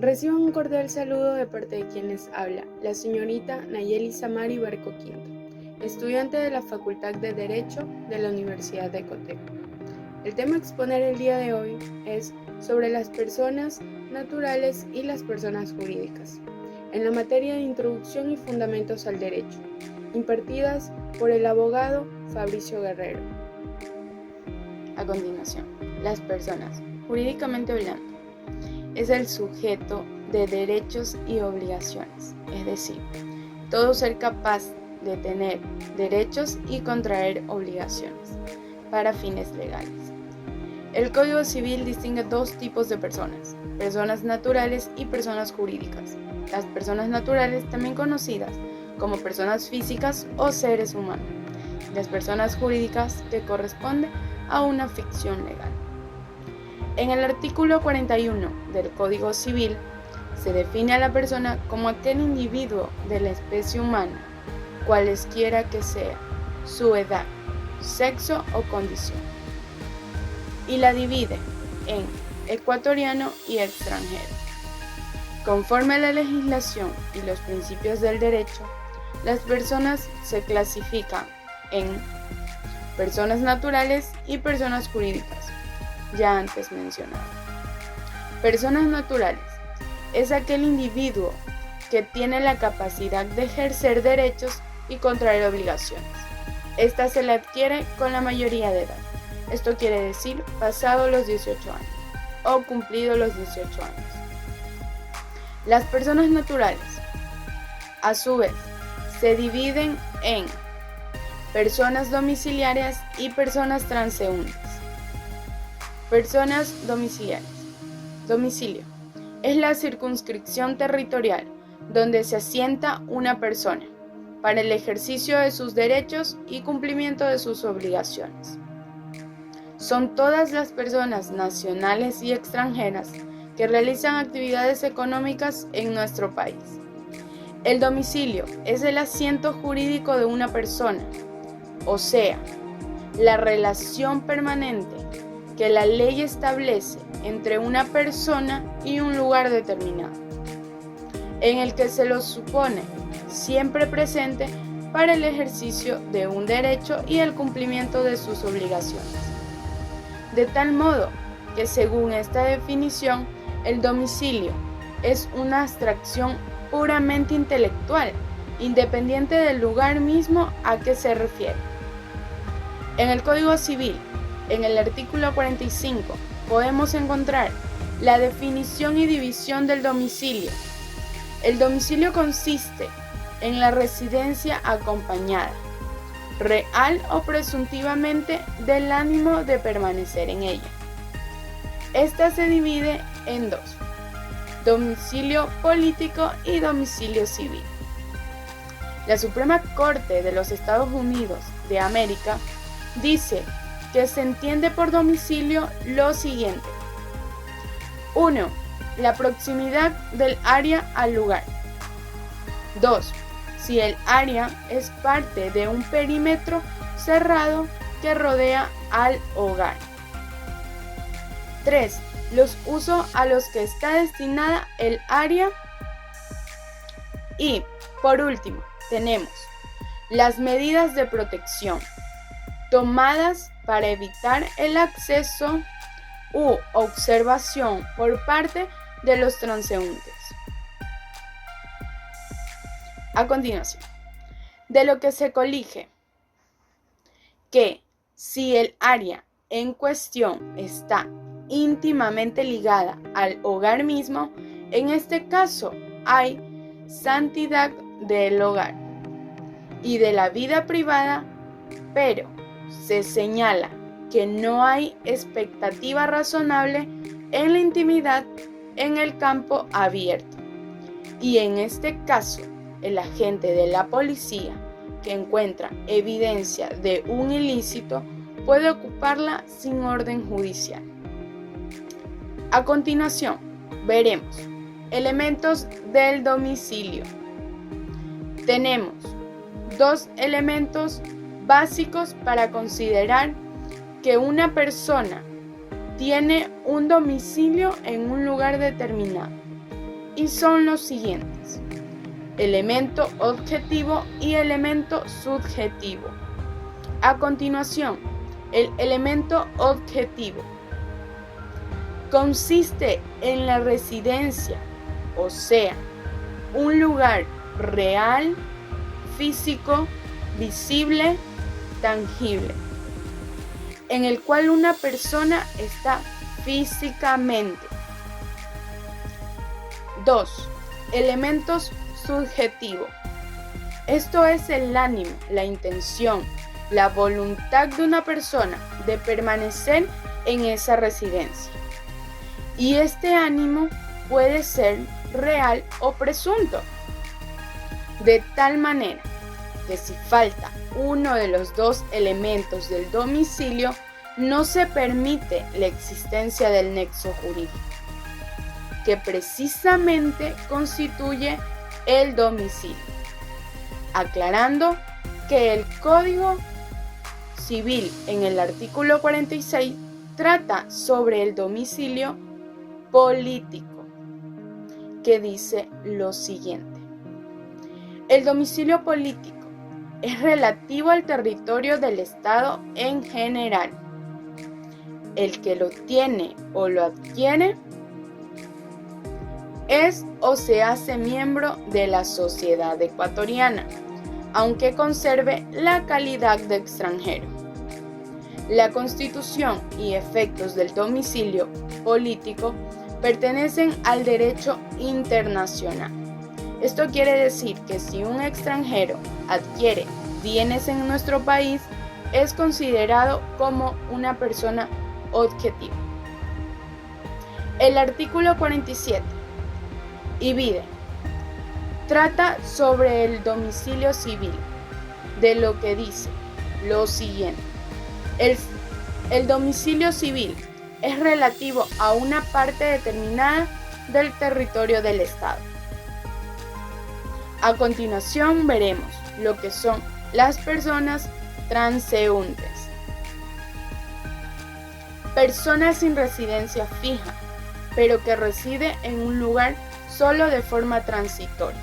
Reciban un cordial saludo de parte de quien les habla, la señorita Nayeli Samari Barco Quinto, estudiante de la Facultad de Derecho de la Universidad de Coteco. El tema a exponer el día de hoy es sobre las personas naturales y las personas jurídicas, en la materia de Introducción y Fundamentos al Derecho, impartidas por el abogado Fabricio Guerrero. A continuación, las personas, jurídicamente hablando, es el sujeto de derechos y obligaciones, es decir, todo ser capaz de tener derechos y contraer obligaciones para fines legales. El Código Civil distingue dos tipos de personas naturales y personas jurídicas. Las personas naturales, también conocidas como personas físicas o seres humanos. Las personas jurídicas, que corresponde a una ficción legal. En el artículo 41 del Código Civil se define a la persona como aquel individuo de la especie humana, cualesquiera que sea su edad, sexo o condición, y la divide en ecuatoriano y extranjero. Conforme a la legislación y los principios del derecho, las personas se clasifican en personas naturales y personas jurídicas, ya antes mencionado. Personas naturales es aquel individuo que tiene la capacidad de ejercer derechos y contraer obligaciones. Esta se la adquiere con la mayoría de edad. Esto quiere decir pasado los 18 años o cumplido los 18 años. Las personas naturales, a su vez, se dividen en personas domiciliarias y personas transeúntes. Personas domiciliarias. Domicilio es la circunscripción territorial donde se asienta una persona para el ejercicio de sus derechos y cumplimiento de sus obligaciones. Son todas las personas nacionales y extranjeras que realizan actividades económicas en nuestro país. El domicilio es el asiento jurídico de una persona, o sea, la relación permanente que la ley establece entre una persona y un lugar determinado, en el que se lo supone siempre presente para el ejercicio de un derecho y el cumplimiento de sus obligaciones. De tal modo que, según esta definición, el domicilio es una abstracción puramente intelectual, independiente del lugar mismo a que se refiere. En el Código Civil, en el artículo 45, podemos encontrar la definición y división del domicilio. El domicilio consiste en la residencia acompañada, real o presuntivamente, del ánimo de permanecer en ella. Esta se divide en dos: domicilio político y domicilio civil. La Suprema Corte de los Estados Unidos de América dice que se entiende por domicilio lo siguiente: 1. La proximidad del área al lugar. 2. Si el área es parte de un perímetro cerrado que rodea al hogar. 3. Los usos a los que está destinada el área. Y, por último, tenemos las medidas de protección tomadas para evitar el acceso u observación por parte de los transeúntes. A continuación, de lo que se colige que si el área en cuestión está íntimamente ligada al hogar mismo, en este caso hay santidad del hogar y de la vida privada, pero se señala que no hay expectativa razonable en la intimidad en el campo abierto. Y en este caso, el agente de la policía que encuentra evidencia de un ilícito puede ocuparla sin orden judicial. A continuación, veremos elementos del domicilio. Tenemos dos elementos básicos para considerar que una persona tiene un domicilio en un lugar determinado. y son los siguientes: elemento objetivo y elemento subjetivo. A continuación, el elemento objetivo consiste en la residencia, o sea, un lugar real, físico, visible, tangible, en el cual una persona está físicamente. 2. Elementos subjetivos. Esto es el ánimo, la intención, la voluntad de una persona de permanecer en esa residencia. Y este ánimo puede ser real o presunto, de tal manera que si falta uno de los dos elementos del domicilio, no se permite la existencia del nexo jurídico, que precisamente constituye el domicilio, aclarando que el Código Civil en el artículo 46 trata sobre el domicilio político, que dice lo siguiente: el domicilio político es relativo al territorio del Estado en general. El que lo tiene o lo adquiere es o se hace miembro de la sociedad ecuatoriana, aunque conserve la calidad de extranjero. La Constitución y efectos del domicilio político pertenecen al derecho internacional. Esto quiere decir que si un extranjero adquiere bienes en nuestro país, es considerado como una persona objetiva. El artículo 47, Ibide, trata sobre el domicilio civil, de lo que dice lo siguiente: el domicilio civil es relativo a una parte determinada del territorio del Estado. A continuación veremos lo que son las personas transeúntes. Personas sin residencia fija, pero que reside en un lugar solo de forma transitoria.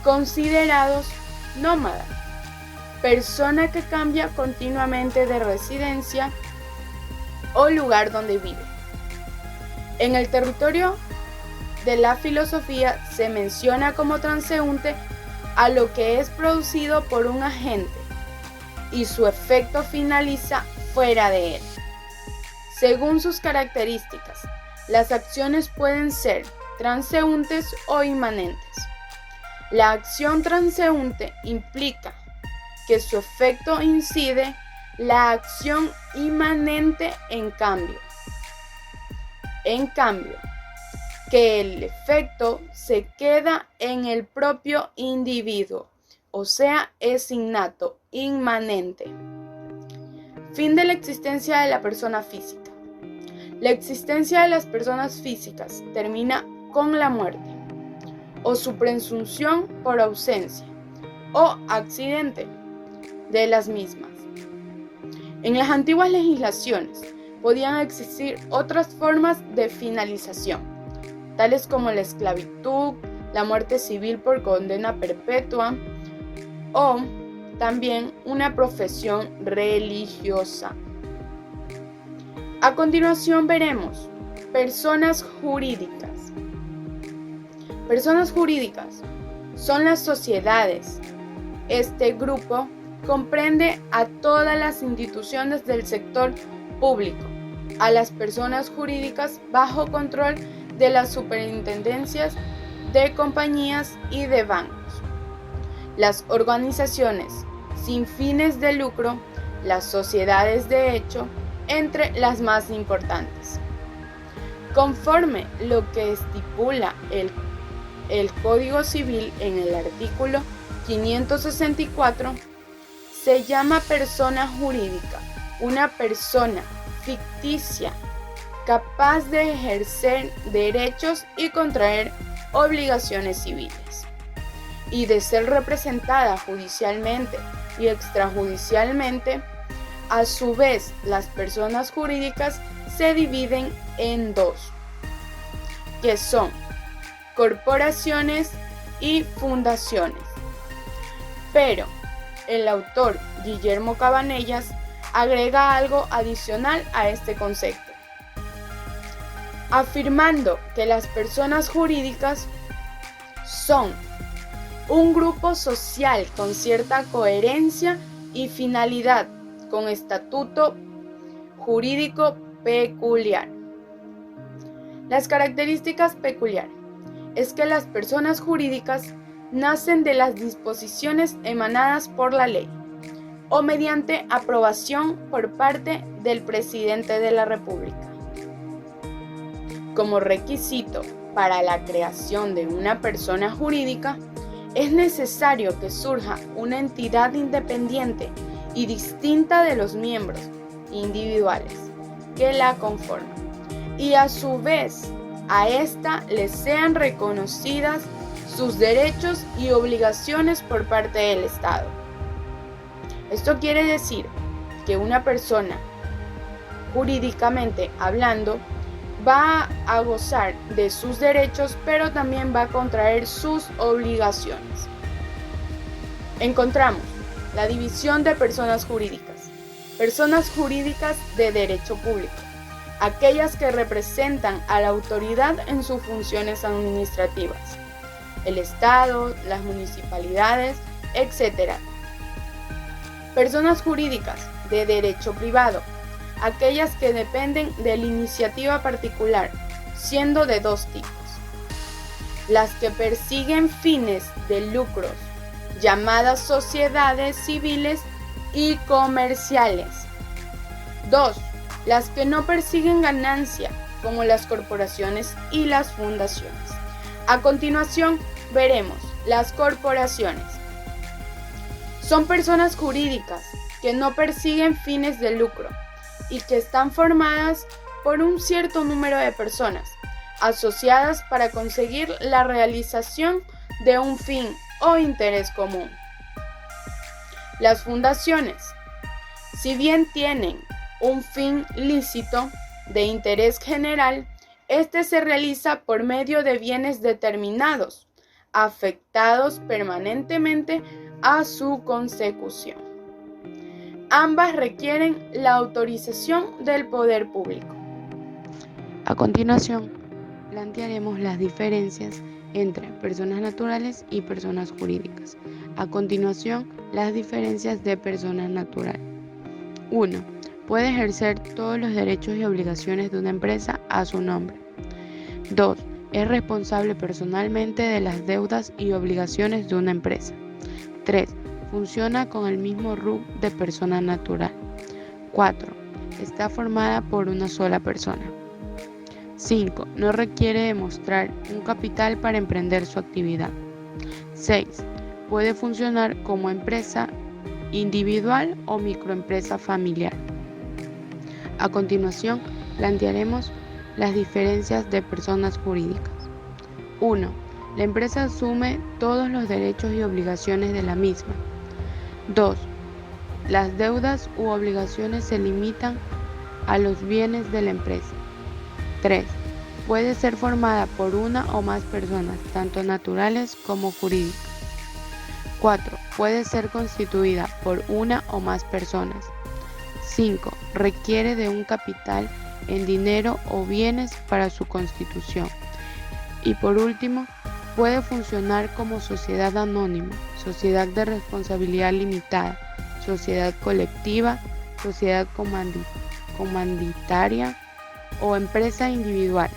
Considerados nómadas. Persona que cambia continuamente de residencia o lugar donde vive. En el territorio de la filosofía se menciona como transeúnte a lo que es producido por un agente y su efecto finaliza fuera de él. Según sus características, las acciones pueden ser transeúntes o inmanentes. La acción transeúnte implica que su efecto incide la acción inmanente en cambio, que el efecto se queda en el propio individuo, o sea, es innato, inmanente. Fin de la existencia de la persona física. La existencia de las personas físicas termina con la muerte, o su presunción por ausencia, o accidente de las mismas. En las antiguas legislaciones podían existir otras formas de finalización, tales como la esclavitud, la muerte civil por condena perpetua o también una profesión religiosa. A continuación veremos personas jurídicas. Personas jurídicas son las sociedades. Este grupo comprende a todas las instituciones del sector público, a las personas jurídicas bajo control de las superintendencias de compañías y de bancos, las organizaciones sin fines de lucro, las sociedades de hecho, entre las más importantes. Conforme lo que estipula el Código Civil en el artículo 564, se llama persona jurídica una persona ficticia capaz de ejercer derechos y contraer obligaciones civiles, y de ser representada judicialmente y extrajudicialmente. A su vez, las personas jurídicas se dividen en dos, que son corporaciones y fundaciones. Pero el autor Guillermo Cabanellas agrega algo adicional a este concepto, afirmando que las personas jurídicas son un grupo social con cierta coherencia y finalidad, con estatuto jurídico peculiar. Las características peculiares es que las personas jurídicas nacen de las disposiciones emanadas por la ley o mediante aprobación por parte del presidente de la República. Como requisito para la creación de una persona jurídica, es necesario que surja una entidad independiente y distinta de los miembros individuales que la conforman, y a su vez a ésta le sean reconocidas sus derechos y obligaciones por parte del Estado. Esto quiere decir que una persona, jurídicamente hablando, va a gozar de sus derechos, pero también va a contraer sus obligaciones. Encontramos la división de personas jurídicas. Personas jurídicas de derecho público, aquellas que representan a la autoridad en sus funciones administrativas, el Estado, las municipalidades, etc. Personas jurídicas de derecho privado, aquellas que dependen de la iniciativa particular, siendo de dos tipos: las que persiguen fines de lucros, llamadas sociedades civiles y comerciales. 2. Las que no persiguen ganancia, como las corporaciones y las fundaciones. A continuación, veremos las corporaciones. Son personas jurídicas que no persiguen fines de lucro y que están formadas por un cierto número de personas asociadas para conseguir la realización de un fin o interés común. Las fundaciones, si bien tienen un fin lícito de interés general, este se realiza por medio de bienes determinados, afectados permanentemente a su consecución. Ambas requieren la autorización del poder público. A continuación, plantearemos las diferencias entre personas naturales y personas jurídicas. A continuación, las diferencias de personas naturales. 1. Puede ejercer todos los derechos y obligaciones de una empresa a su nombre. 2. Es responsable personalmente de las deudas y obligaciones de una empresa. 3. Funciona con el mismo RUC de persona natural. 4. Está formada por una sola persona. 5. No requiere demostrar un capital para emprender su actividad. 6. Puede funcionar como empresa individual o microempresa familiar. A continuación, plantearemos las diferencias de personas jurídicas. 1. La empresa asume todos los derechos y obligaciones de la misma. 2. Las deudas u obligaciones se limitan a los bienes de la empresa. 3. Puede ser formada por una o más personas, tanto naturales como jurídicas. 4. Puede ser constituida por una o más personas. 5. Requiere de un capital en dinero o bienes para su constitución. Y por último, puede funcionar como sociedad anónima, sociedad de responsabilidad limitada, sociedad colectiva, sociedad comanditaria o empresa individual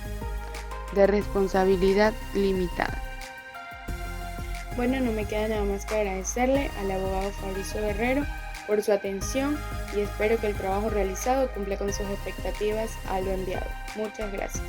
de responsabilidad limitada. Bueno, no me queda nada más que agradecerle al abogado Fabricio Guerrero por su atención y espero que el trabajo realizado cumpla con sus expectativas a lo enviado. Muchas gracias.